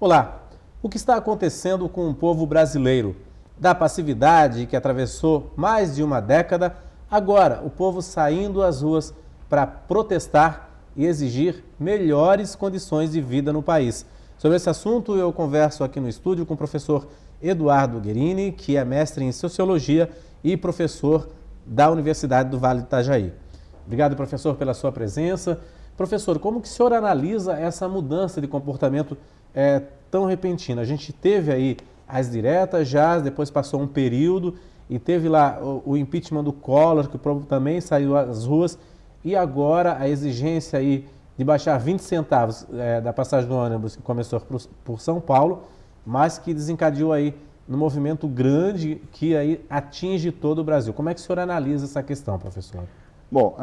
Olá, o que está acontecendo com o povo brasileiro? Da passividade que atravessou mais de uma década, agora o povo saindo às ruas para protestar e exigir melhores condições de vida no país. Sobre esse assunto eu converso aqui no estúdio com o professor Eduardo Guerini, que é mestre em Sociologia e professor da Universidade do Vale do Itajaí. Obrigado, professor, pela sua presença. Professor, como que o senhor analisa essa mudança de comportamento tão repentina? A gente teve aí as diretas já, depois passou um período e teve lá o impeachment do Collor, que o povo também saiu às ruas, e agora a exigência aí de baixar 20 centavos da passagem do ônibus, que começou por São Paulo, mas que desencadeou aí no movimento grande que aí atinge todo o Brasil. Como é que o senhor analisa essa questão, professor? Bom,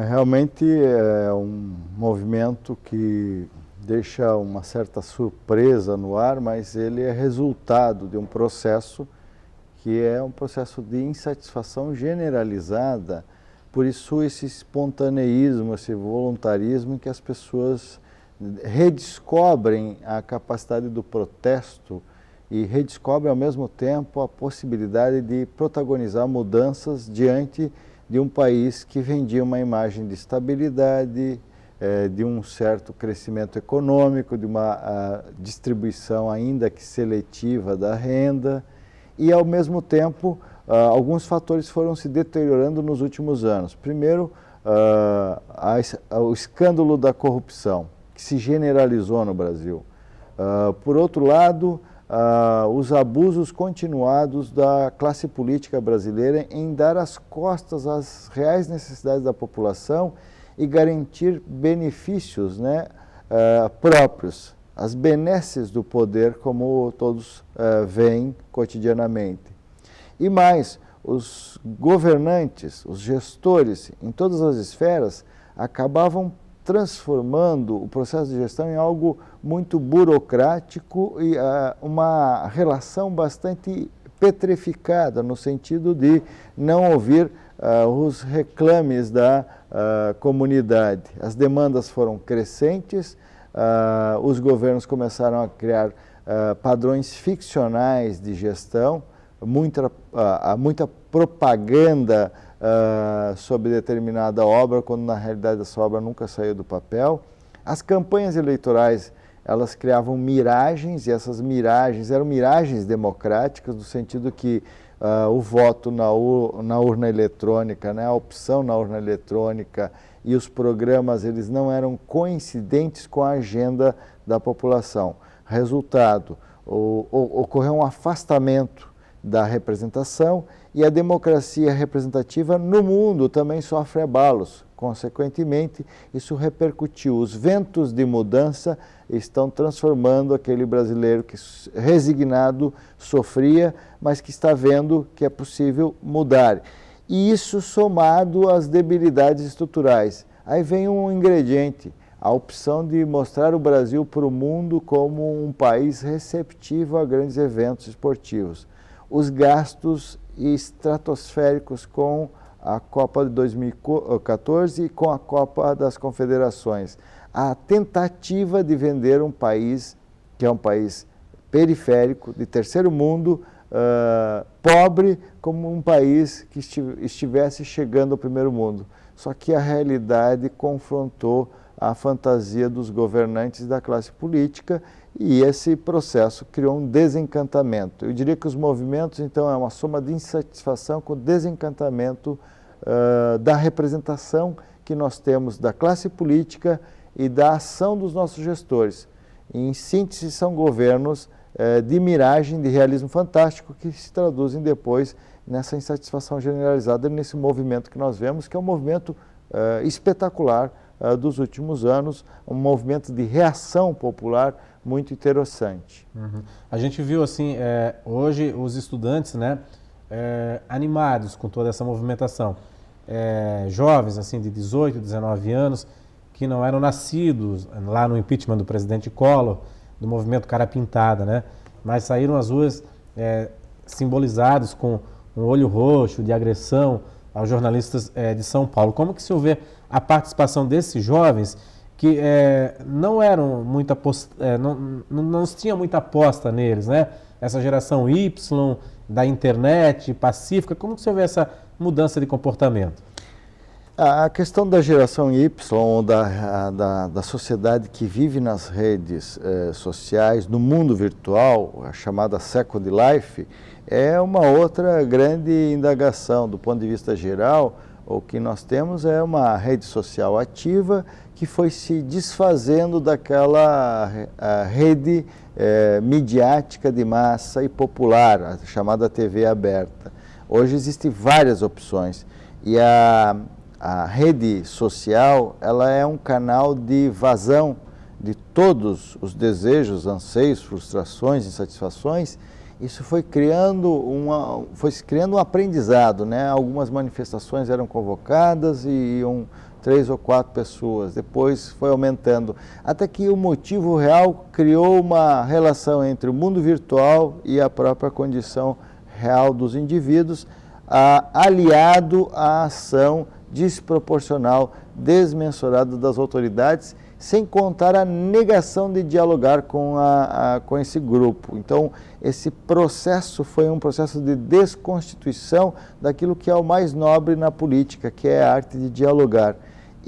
realmente é um movimento que deixa uma certa surpresa no ar, mas ele é resultado de um processo que é um processo de insatisfação generalizada. Por isso esse espontaneísmo, esse voluntarismo em que as pessoas redescobrem a capacidade do protesto e redescobrem ao mesmo tempo a possibilidade de protagonizar mudanças diante de um país que vendia uma imagem de estabilidade, de um certo crescimento econômico, de uma distribuição ainda que seletiva da renda e, ao mesmo tempo, alguns fatores foram se deteriorando nos últimos anos. Primeiro, o escândalo da corrupção, que se generalizou no Brasil. Por outro lado, os abusos continuados da classe política brasileira em dar as costas às reais necessidades da população e garantir benefícios próprios, as benesses do poder, como todos veem cotidianamente. E mais, os governantes, os gestores, em todas as esferas, acabavam transformando o processo de gestão em algo muito burocrático e uma relação bastante petrificada, no sentido de não ouvir os reclames da comunidade. As demandas foram crescentes, os governos começaram a criar padrões ficcionais de gestão, muita propaganda sobre determinada obra, quando na realidade essa obra nunca saiu do papel. As campanhas eleitorais, elas criavam miragens, e essas miragens eram miragens democráticas, no sentido que o voto na urna eletrônica, a opção na urna eletrônica e os programas, eles não eram coincidentes com a agenda da população. Resultado, ocorreu um afastamento da representação e a democracia representativa no mundo também sofre abalos. Consequentemente, isso repercutiu. Os ventos de mudança estão transformando aquele brasileiro que resignado sofria, mas que está vendo que é possível mudar. E isso somado às debilidades estruturais. Aí vem um ingrediente, a opção de mostrar o Brasil para o mundo como um país receptivo a grandes eventos esportivos. Os gastos estratosféricos com a Copa de 2014 e com a Copa das Confederações. A tentativa de vender um país que é um país periférico, de terceiro mundo, pobre, como um país que estivesse chegando ao primeiro mundo. Só que a realidade confrontou a fantasia dos governantes da classe política e esse processo criou um desencantamento. Eu diria que os movimentos, então, é uma soma de insatisfação com desencantamento da representação que nós temos da classe política e da ação dos nossos gestores. Em síntese, são governos de miragem, de realismo fantástico, que se traduzem depois nessa insatisfação generalizada, nesse movimento que nós vemos, que é um movimento espetacular dos últimos anos, um movimento de reação popular muito interessante. Uhum. A gente viu assim, hoje os estudantes, animados com toda essa movimentação, jovens assim de 18, 19 anos, que não eram nascidos lá no impeachment do presidente Collor, do movimento Cara Pintada, mas saíram às ruas simbolizados com um olho roxo de agressão aos jornalistas de São Paulo. Como que o senhor vê a participação desses jovens que não eram muito não se tinha muita aposta neles, né? Essa geração Y, da internet, pacífica, como que você vê essa mudança de comportamento? A questão da geração Y, da sociedade que vive nas redes sociais, no mundo virtual, a chamada Second Life, é uma outra grande indagação. Do ponto de vista geral, o que nós temos é uma rede social ativa que foi se desfazendo daquela rede midiática de massa e popular, a chamada TV aberta. Hoje existem várias opções e a rede social, ela é um canal de vazão de todos os desejos, anseios, frustrações, insatisfações. Isso foi criando um aprendizado, né? Algumas manifestações eram convocadas e iam 3 ou 4 pessoas, depois foi aumentando, até que o motivo real criou uma relação entre o mundo virtual e a própria condição real dos indivíduos, aliado à ação desproporcional, desmensurada das autoridades, sem contar a negação de dialogar com esse grupo. Então, esse processo foi um processo de desconstituição daquilo que é o mais nobre na política, que é a arte de dialogar.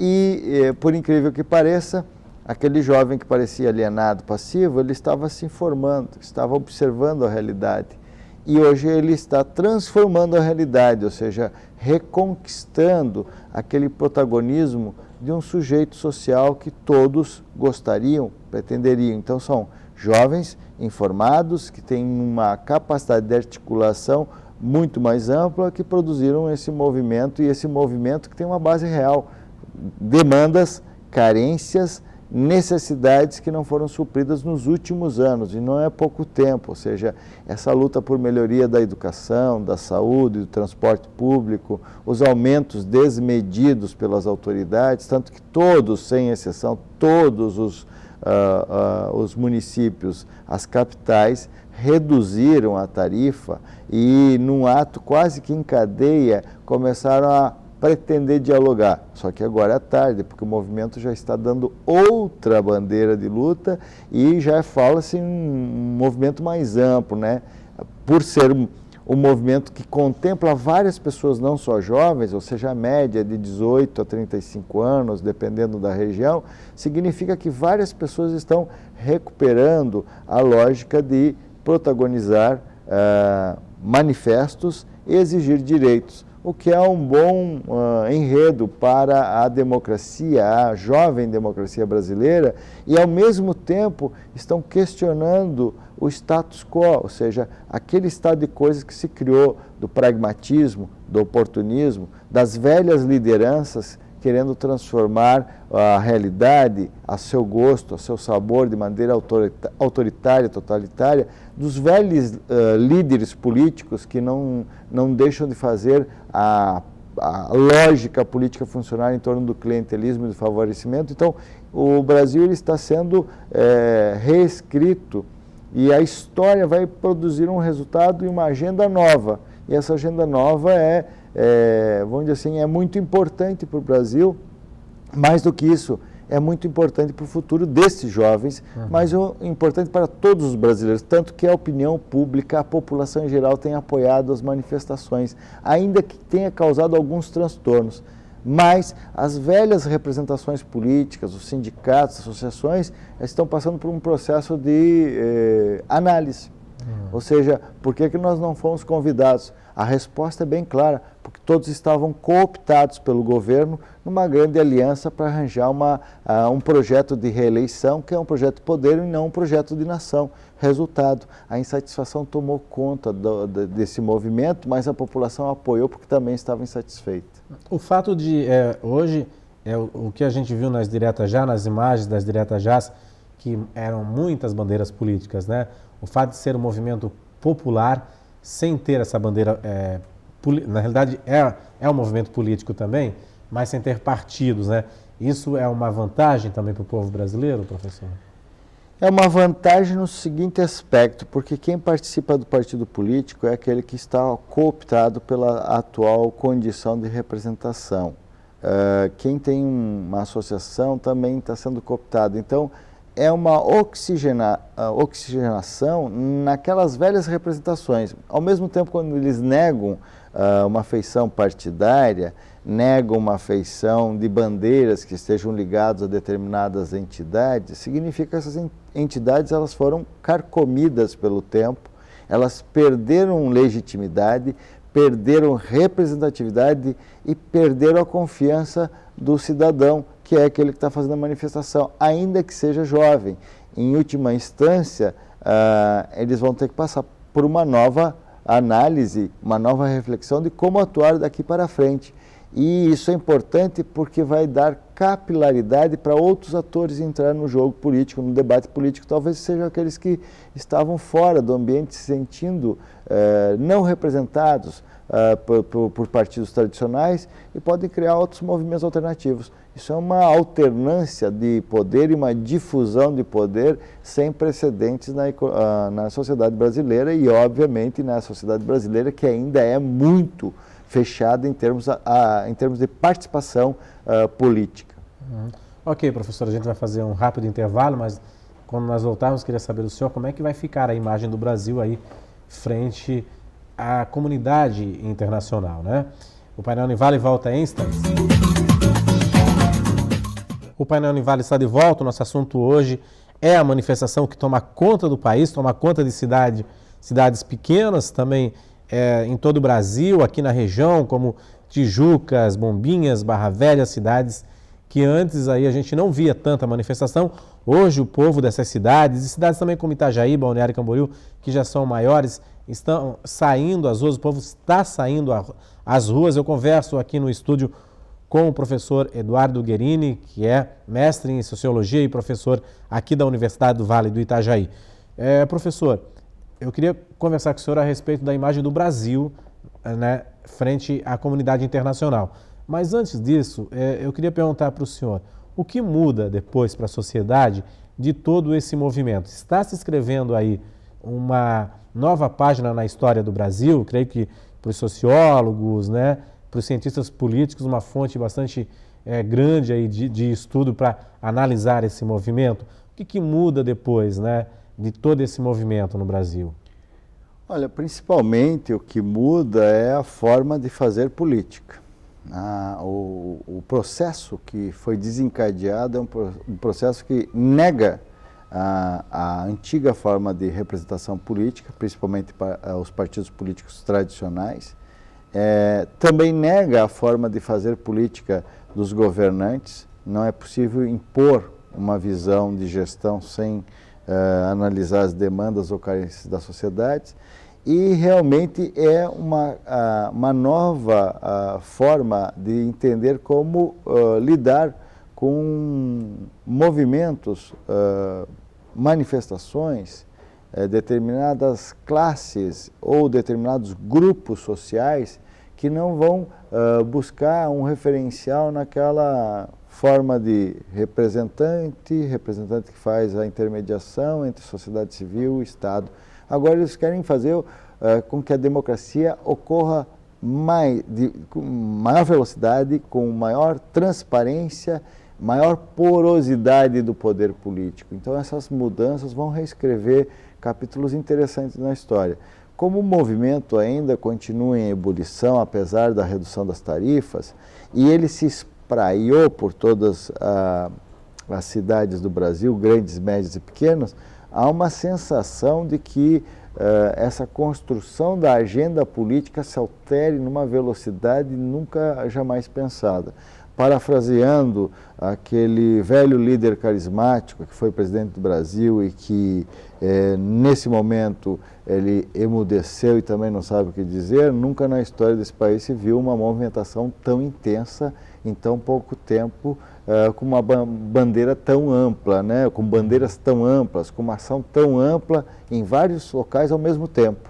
E, por incrível que pareça, aquele jovem que parecia alienado, passivo, ele estava se informando, estava observando a realidade. E hoje ele está transformando a realidade, ou seja, reconquistando aquele protagonismo de um sujeito social que todos gostariam, pretenderiam. Então são jovens informados, que têm uma capacidade de articulação muito mais ampla, que produziram esse movimento, e esse movimento que tem uma base real, demandas, carências, necessidades que não foram supridas nos últimos anos, e não é pouco tempo. Ou seja, essa luta por melhoria da educação, da saúde, do transporte público, os aumentos desmedidos pelas autoridades, tanto que todos, sem exceção, todos os municípios, as capitais, reduziram a tarifa e, num ato quase que em cadeia, começaram a pretender dialogar. Só que agora é tarde, porque o movimento já está dando outra bandeira de luta e já fala-se em um movimento mais amplo, né? Por ser um movimento que contempla várias pessoas, não só jovens, ou seja, a média de 18 a 35 anos, dependendo da região, significa que várias pessoas estão recuperando a lógica de protagonizar manifestos e exigir direitos, o que é um bom enredo para a democracia, a jovem democracia brasileira, e ao mesmo tempo estão questionando o status quo, ou seja, aquele estado de coisas que se criou do pragmatismo, do oportunismo, das velhas lideranças querendo transformar a realidade a seu gosto, a seu sabor, de maneira autoritária, totalitária, dos velhos líderes políticos que não deixam de fazer a lógica política funcionar em torno do clientelismo e do favorecimento. Então, o Brasil ele está sendo reescrito e a história vai produzir um resultado e uma agenda nova. E essa agenda nova vamos dizer assim, é muito importante para o Brasil. Mais do que isso, é muito importante para o futuro desses jovens, mas importante para todos os brasileiros, tanto que a opinião pública, a população em geral tem apoiado as manifestações, ainda que tenha causado alguns transtornos. Mas as velhas representações políticas, os sindicatos, as associações, estão passando por um processo de análise. Ou seja, por que nós não fomos convidados? A resposta é bem clara, porque todos estavam cooptados pelo governo numa grande aliança para arranjar um projeto de reeleição, que é um projeto de poder e não um projeto de nação. Resultado, a insatisfação tomou conta desse movimento, mas a população apoiou porque também estava insatisfeita. O fato de, hoje, o que a gente viu nas diretas já, nas imagens das diretas já, que eram muitas bandeiras políticas, né? O fato de ser um movimento popular, sem ter essa bandeira, na realidade é um movimento político também, mas sem ter partidos, né? Isso é uma vantagem também para o povo brasileiro, professor? É uma vantagem no seguinte aspecto, porque quem participa do partido político é aquele que está cooptado pela atual condição de representação. quem tem uma associação também está sendo cooptado. Então, é uma oxigenação naquelas velhas representações. Ao mesmo tempo, quando eles negam uma feição partidária, negam uma feição de bandeiras que estejam ligadas a determinadas entidades, significa que essas entidades elas foram carcomidas pelo tempo, elas perderam legitimidade, perderam representatividade e perderam a confiança do cidadão, que é aquele que está fazendo a manifestação, ainda que seja jovem. Em última instância, eles vão ter que passar por uma nova análise, uma nova reflexão de como atuar daqui para frente. E isso é importante porque vai dar capilaridade para outros atores entrar no jogo político, no debate político. Talvez sejam aqueles que estavam fora do ambiente, se sentindo não representados por partidos tradicionais e podem criar outros movimentos alternativos. Isso é uma alternância de poder e uma difusão de poder sem precedentes na sociedade brasileira e, obviamente, na sociedade brasileira que ainda é muito fechada em termos de participação política. Ok, professor, a gente vai fazer um rápido intervalo, mas quando nós voltarmos, queria saber do senhor como é que vai ficar a imagem do Brasil aí frente à comunidade internacional, né? O Painel Univale volta em instantes. O Painel Univale está de volta. O nosso assunto hoje é a manifestação que toma conta do país, toma conta de cidades pequenas, também em todo o Brasil, aqui na região, como Tijucas, Bombinhas, Barra Velha, cidades que antes aí a gente não via tanta manifestação. Hoje o povo dessas cidades, e cidades também como Itajaí, Balneário Camboriú, que já são maiores, estão saindo às ruas, o povo está saindo às ruas. Eu converso aqui no estúdio com o professor Eduardo Guerini, que é mestre em Sociologia e professor aqui da Universidade do Vale do Itajaí. Professor, eu queria conversar com o senhor a respeito da imagem do Brasil, né, frente à comunidade internacional. Mas antes disso, eu queria perguntar para o senhor, o que muda depois para a sociedade de todo esse movimento? Está se escrevendo aí uma nova página na história do Brasil? Creio que para os sociólogos, né, para os cientistas políticos, uma fonte bastante grande aí de estudo para analisar esse movimento. O que muda depois, né, de todo esse movimento no Brasil? Olha, principalmente o que muda é a forma de fazer política. O processo que foi desencadeado é um processo que nega a antiga forma de representação política, principalmente para os partidos políticos tradicionais. Também nega a forma de fazer política dos governantes. Não é possível impor uma visão de gestão sem analisar as demandas ou carências da sociedade. E realmente é uma nova forma de entender como lidar com movimentos, manifestações, determinadas classes ou determinados grupos sociais que não vão buscar um referencial naquela forma de representante que faz a intermediação entre sociedade civil e Estado. Agora eles querem fazer com que a democracia ocorra com maior velocidade, com maior transparência, maior porosidade do poder político. Então essas mudanças vão reescrever capítulos interessantes na história. Como o movimento ainda continua em ebulição, apesar da redução das tarifas, e ele se espraiou por todas as cidades do Brasil, grandes, médias e pequenas, há uma sensação de que essa construção da agenda política se altere numa velocidade nunca jamais pensada. Parafraseando aquele velho líder carismático que foi presidente do Brasil e que nesse momento ele emudeceu e também não sabe o que dizer, nunca na história desse país se viu uma movimentação tão intensa em tão pouco tempo, com uma bandeira tão ampla, né? Com bandeiras tão amplas, com uma ação tão ampla em vários locais ao mesmo tempo,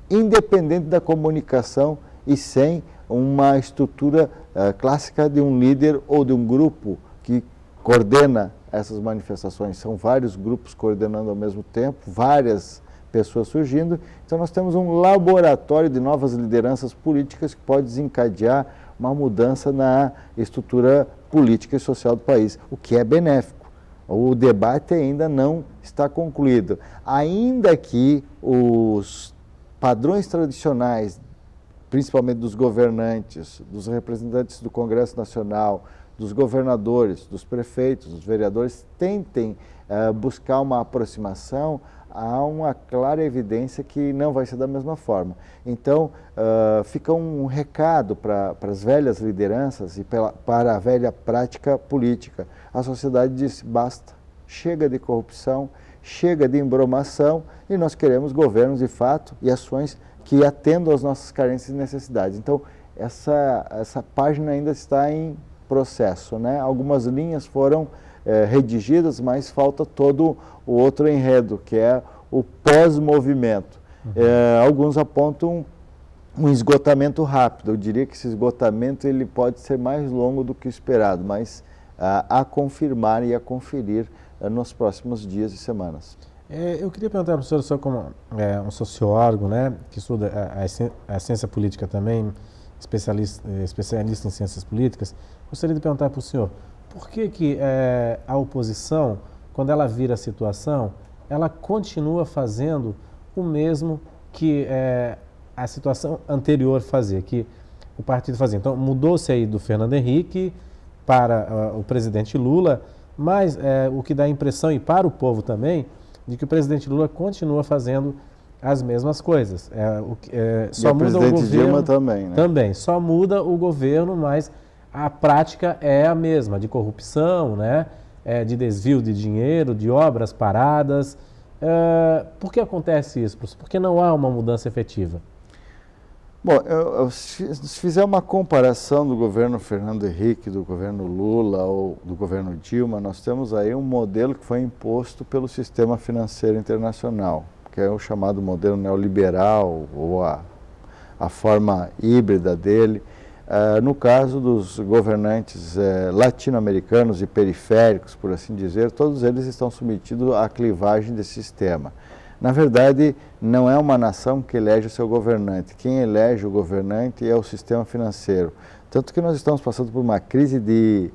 independente da comunicação e sem uma estrutura clássica de um líder ou de um grupo que coordena essas manifestações. São vários grupos coordenando ao mesmo tempo, várias pessoas surgindo. Então nós temos um laboratório de novas lideranças políticas que pode desencadear uma mudança na estrutura política e social do país, o que é benéfico. O debate ainda não está concluído. Ainda que os padrões tradicionais, principalmente dos governantes, dos representantes do Congresso Nacional, dos governadores, dos prefeitos, dos vereadores, tentem buscar uma aproximação, há uma clara evidência que não vai ser da mesma forma. Então, fica um recado para as velhas lideranças e para a velha prática política. A sociedade disse, basta, chega de corrupção, chega de embromação e nós queremos governos de fato e ações que atendam às nossas carências e necessidades. Então, essa página ainda está em processo, né? Algumas linhas foram redigidas, mas falta todo o outro enredo, que é o pós-movimento. Alguns apontam um esgotamento rápido. Eu diria que esse esgotamento ele pode ser mais longo do que o esperado, mas a confirmar e a conferir nos próximos dias e semanas. Eu queria perguntar para o senhor como um sociólogo, né, que estuda a ciência política também, especialista em ciências políticas, gostaria de perguntar para o senhor, por que a oposição, quando ela vira a situação, ela continua fazendo o mesmo que a situação anterior fazia, que o partido fazia? Então, mudou-se aí do Fernando Henrique para o presidente Lula, mas o que dá a impressão, e para o povo também, de que o presidente Lula continua fazendo as mesmas coisas. Só muda o governo. Dilma também, né? Também, só muda o governo, mas a prática é a mesma, de corrupção, né? De desvio de dinheiro, de obras paradas. Por que acontece isso, professor? Por que não há uma mudança efetiva? Bom, se fizer uma comparação do governo Fernando Henrique, do governo Lula ou do governo Dilma, nós temos aí um modelo que foi imposto pelo sistema financeiro internacional, que é o chamado modelo neoliberal ou a forma híbrida dele. No caso dos governantes latino-americanos e periféricos, por assim dizer, todos eles estão submetidos à clivagem desse sistema. Na verdade, não é uma nação que elege o seu governante. Quem elege o governante é o sistema financeiro. Tanto que nós estamos passando por uma crise de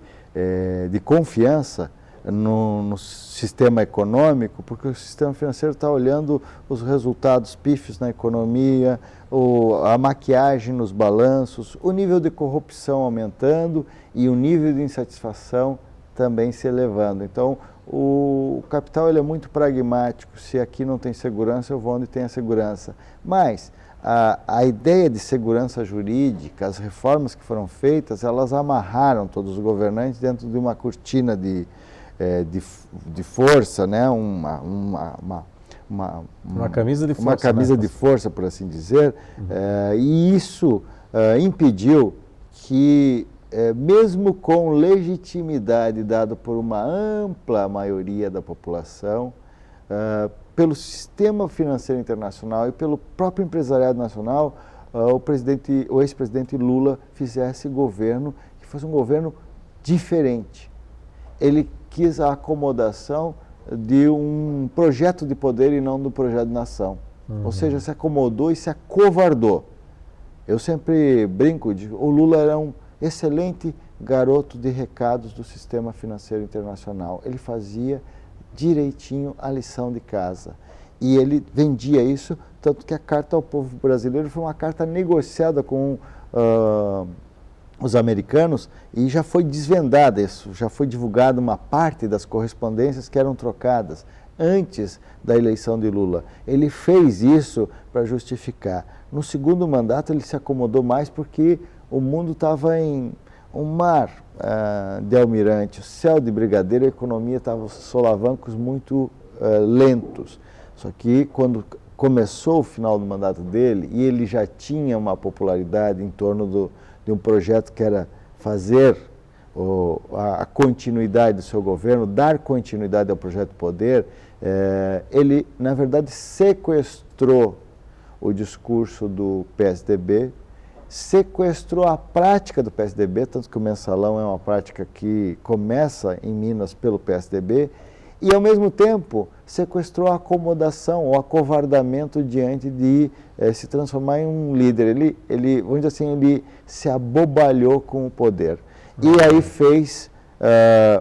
confiança no sistema econômico, porque o sistema financeiro está olhando os resultados pífios na economia, a maquiagem nos balanços, o nível de corrupção aumentando e o nível de insatisfação também se elevando. Então, o capital ele é muito pragmático. Se aqui não tem segurança, eu vou onde tem a segurança. Mas a ideia de segurança jurídica, as reformas que foram feitas, elas amarraram todos os governantes dentro de uma cortina de força, né? Uma camisa de força. Uma camisa de força, por assim dizer. E isso impediu que, mesmo com legitimidade dada por uma ampla maioria da população, pelo sistema financeiro internacional e pelo próprio empresariado nacional, o ex-presidente Lula fizesse governo que fosse um governo diferente. Ele quis a acomodação de um projeto de poder e não do projeto de nação. Ou seja, se acomodou e se acovardou. Eu sempre brinco, o Lula era um excelente garoto de recados do sistema financeiro internacional. Ele fazia direitinho a lição de casa. E ele vendia isso, tanto que a Carta ao Povo Brasileiro foi uma carta negociada com os americanos e já foi desvendada isso, já foi divulgada uma parte das correspondências que eram trocadas antes da eleição de Lula. Ele fez isso para justificar. No segundo mandato ele se acomodou mais porque o mundo estava em um mar de almirante, o céu de brigadeiro, a economia estava solavancos muito lentos. Só que quando começou o final do mandato dele e ele já tinha uma popularidade em torno de um projeto que era fazer a continuidade do seu governo, dar continuidade ao projeto de poder, ele, na verdade, sequestrou o discurso do PSDB, sequestrou a prática do PSDB, tanto que o mensalão é uma prática que começa em Minas pelo PSDB, e ao mesmo tempo sequestrou a acomodação, o acovardamento diante de se transformar em um líder. Ele, vamos dizer assim, ele se abobalhou com o poder. E aí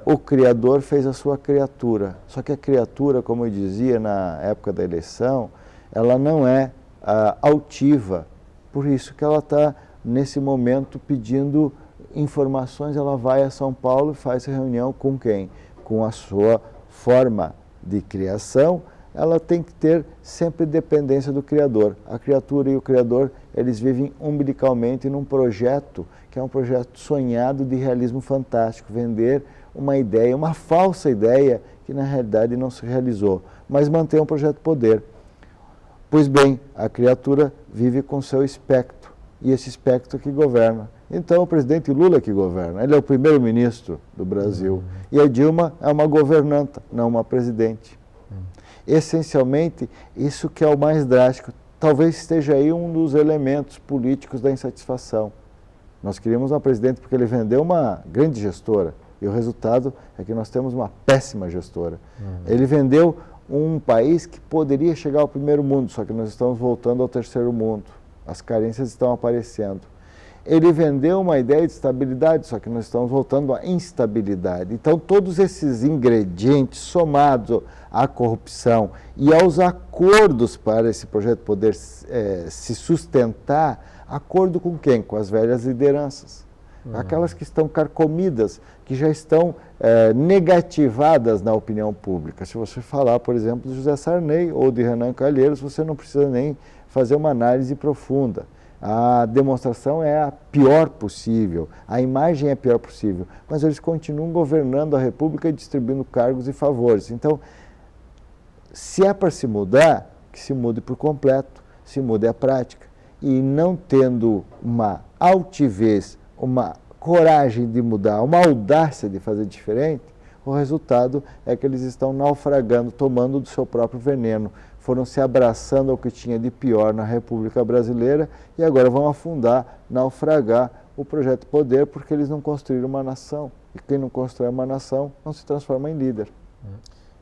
o Criador fez a sua criatura. Só que a criatura, como eu dizia na época da eleição, ela não é altiva. Por isso que ela está, nesse momento, pedindo informações. Ela vai a São Paulo e faz reunião com quem? Com a sua forma de criação. Ela tem que ter sempre dependência do Criador. A criatura e o Criador, eles vivem umbilicalmente num projeto, que é um projeto sonhado de realismo fantástico, vender uma ideia, uma falsa ideia, que na realidade não se realizou, mas mantém um projeto de poder. Pois bem, a criatura vive com seu espectro, e esse espectro que governa. Então, o presidente Lula que governa, ele é o primeiro-ministro do Brasil, e a Dilma é uma governanta, não uma presidente. Essencialmente, isso que é o mais drástico, talvez esteja aí um dos elementos políticos da insatisfação. Nós queríamos uma presidente porque ele vendeu uma grande gestora, e o resultado é que nós temos uma péssima gestora. Ele vendeu um país que poderia chegar ao primeiro mundo, só que nós estamos voltando ao terceiro mundo. As carências estão aparecendo. Ele vendeu uma ideia de estabilidade, só que nós estamos voltando à instabilidade. Então, todos esses ingredientes somados à corrupção e aos acordos para esse projeto poder se sustentar, acordo com quem? Com as velhas lideranças. Aquelas que estão carcomidas, que já estão negativadas na opinião pública. Se você falar, por exemplo, de José Sarney ou de Renan Calheiros, você não precisa nem fazer uma análise profunda. A demonstração é a pior possível, a imagem é a pior possível, mas eles continuam governando a República e distribuindo cargos e favores. Então, se é para se mudar, que se mude por completo, se mude a prática. E não tendo uma altivez, uma coragem de mudar, uma audácia de fazer diferente, o resultado é que eles estão naufragando, tomando do seu próprio veneno. Foram se abraçando ao que tinha de pior na República Brasileira e agora vão afundar, naufragar o projeto de poder porque eles não construíram uma nação. E quem não constrói uma nação não se transforma em líder.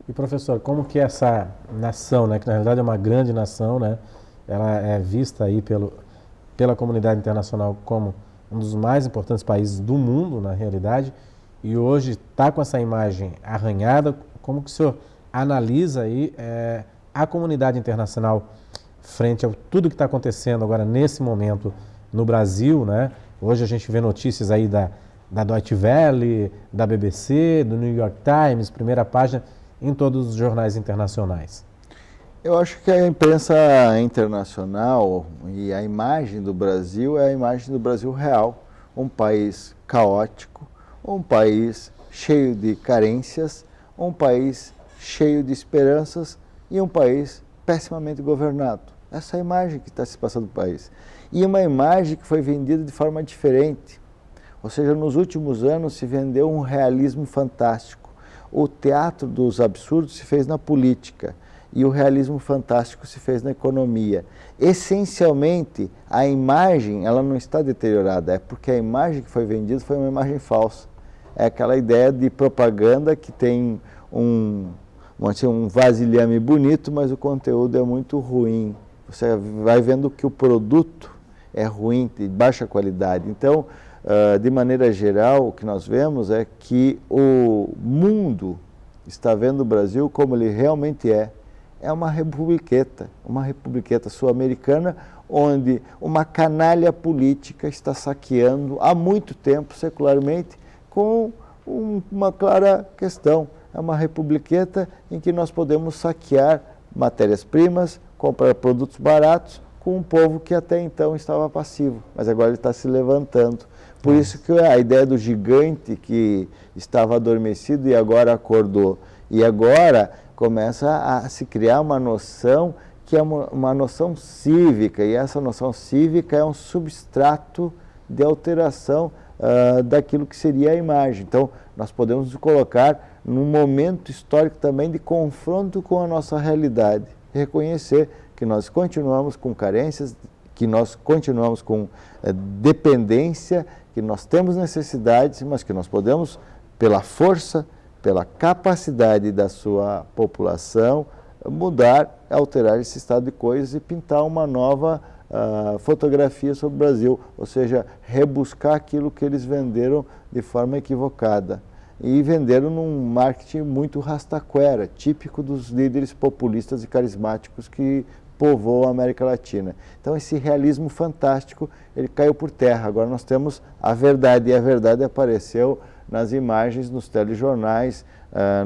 E professor, como que essa nação, né, que na realidade é uma grande nação, né, ela é vista aí pela comunidade internacional como um dos mais importantes países do mundo, na realidade, e hoje está com essa imagem arranhada, como que o senhor analisa aí a comunidade internacional frente a tudo que está acontecendo agora nesse momento no Brasil, né? Hoje a gente vê notícias aí da Deutsche Welle, da BBC, do New York Times, primeira página, em todos os jornais internacionais. Eu acho que a imprensa internacional e a imagem do Brasil é a imagem do Brasil real, um país caótico, um país cheio de carências, um país cheio de esperanças e um país pessimamente governado. Essa é a imagem que está se passando no país. E uma imagem que foi vendida de forma diferente. Ou seja, nos últimos anos se vendeu um realismo fantástico. O teatro dos absurdos se fez na política e o realismo fantástico se fez na economia. Essencialmente, a imagem ela não está deteriorada, é porque a imagem que foi vendida foi uma imagem falsa. É aquela ideia de propaganda que tem um vasilhame bonito, mas o conteúdo é muito ruim. Você vai vendo que o produto é ruim, de baixa qualidade. Então, de maneira geral, o que nós vemos é que o mundo está vendo o Brasil como ele realmente é. É uma republiqueta sul-americana, onde uma canalha política está saqueando há muito tempo, secularmente, com uma clara questão. É uma republiqueta em que nós podemos saquear matérias-primas, comprar produtos baratos com um povo que até então estava passivo, mas agora ele está se levantando. Por isso que a ideia do gigante que estava adormecido e agora acordou. E agora começa a se criar uma noção que é uma noção cívica, e essa noção cívica é um substrato de alteração daquilo que seria a imagem. Então, nós podemos nos colocar num momento histórico também de confronto com a nossa realidade, reconhecer que nós continuamos com carências, que nós continuamos com dependência, que nós temos necessidades, mas que nós podemos, pela força pela capacidade da sua população, mudar, alterar esse estado de coisas e pintar uma nova fotografia sobre o Brasil, ou seja, rebuscar aquilo que eles venderam de forma equivocada. E venderam num marketing muito rastaquera, típico dos líderes populistas e carismáticos que povoam a América Latina. Então esse realismo fantástico, ele caiu por terra. Agora nós temos a verdade, e a verdade apareceu nas imagens, nos telejornais,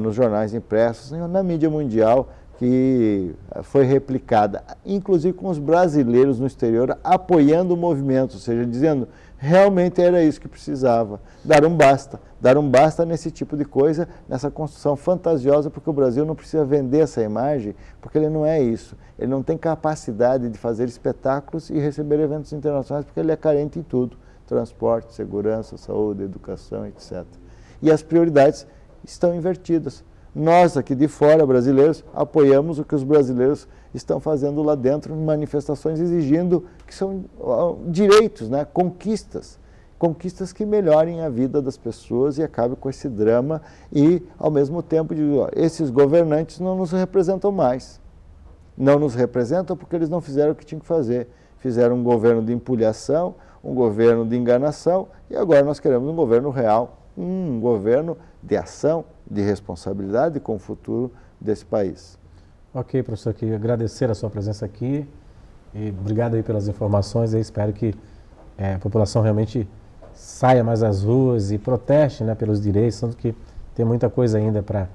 nos jornais impressos, na mídia mundial, que foi replicada, inclusive com os brasileiros no exterior apoiando o movimento, ou seja, dizendo, realmente era isso que precisava, dar um basta nesse tipo de coisa, nessa construção fantasiosa, porque o Brasil não precisa vender essa imagem, porque ele não é isso, ele não tem capacidade de fazer espetáculos e receber eventos internacionais, porque ele é carente em tudo, transporte, segurança, saúde, educação, etc. E as prioridades estão invertidas. Nós aqui de fora, brasileiros, apoiamos o que os brasileiros estão fazendo lá dentro, em manifestações exigindo que são direitos, né? Conquistas que melhorem a vida das pessoas e acabem com esse drama e, ao mesmo tempo, esses governantes não nos representam mais. Não nos representam porque eles não fizeram o que tinham que fazer. Fizeram um governo de empulhação, um governo de enganação e agora nós queremos um governo real, um governo de ação, de responsabilidade com o futuro desse país. Ok, professor, queria agradecer a sua presença aqui e obrigado aí pelas informações. Eu espero que a população realmente saia mais às ruas e proteste, né, pelos direitos, tanto que tem muita coisa ainda para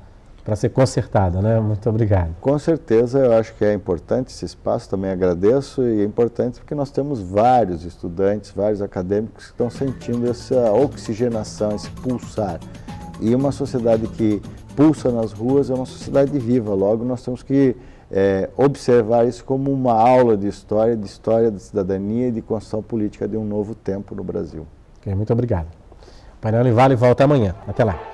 ser consertada, né? Muito obrigado. Com certeza, eu acho que é importante esse espaço, também agradeço, e é importante porque nós temos vários estudantes, vários acadêmicos que estão sentindo essa oxigenação, esse pulsar. E uma sociedade que pulsa nas ruas é uma sociedade viva, logo nós temos que observar isso como uma aula de história da cidadania e de construção política de um novo tempo no Brasil. Ok, muito obrigado. O Painel em Vale volta amanhã. Até lá.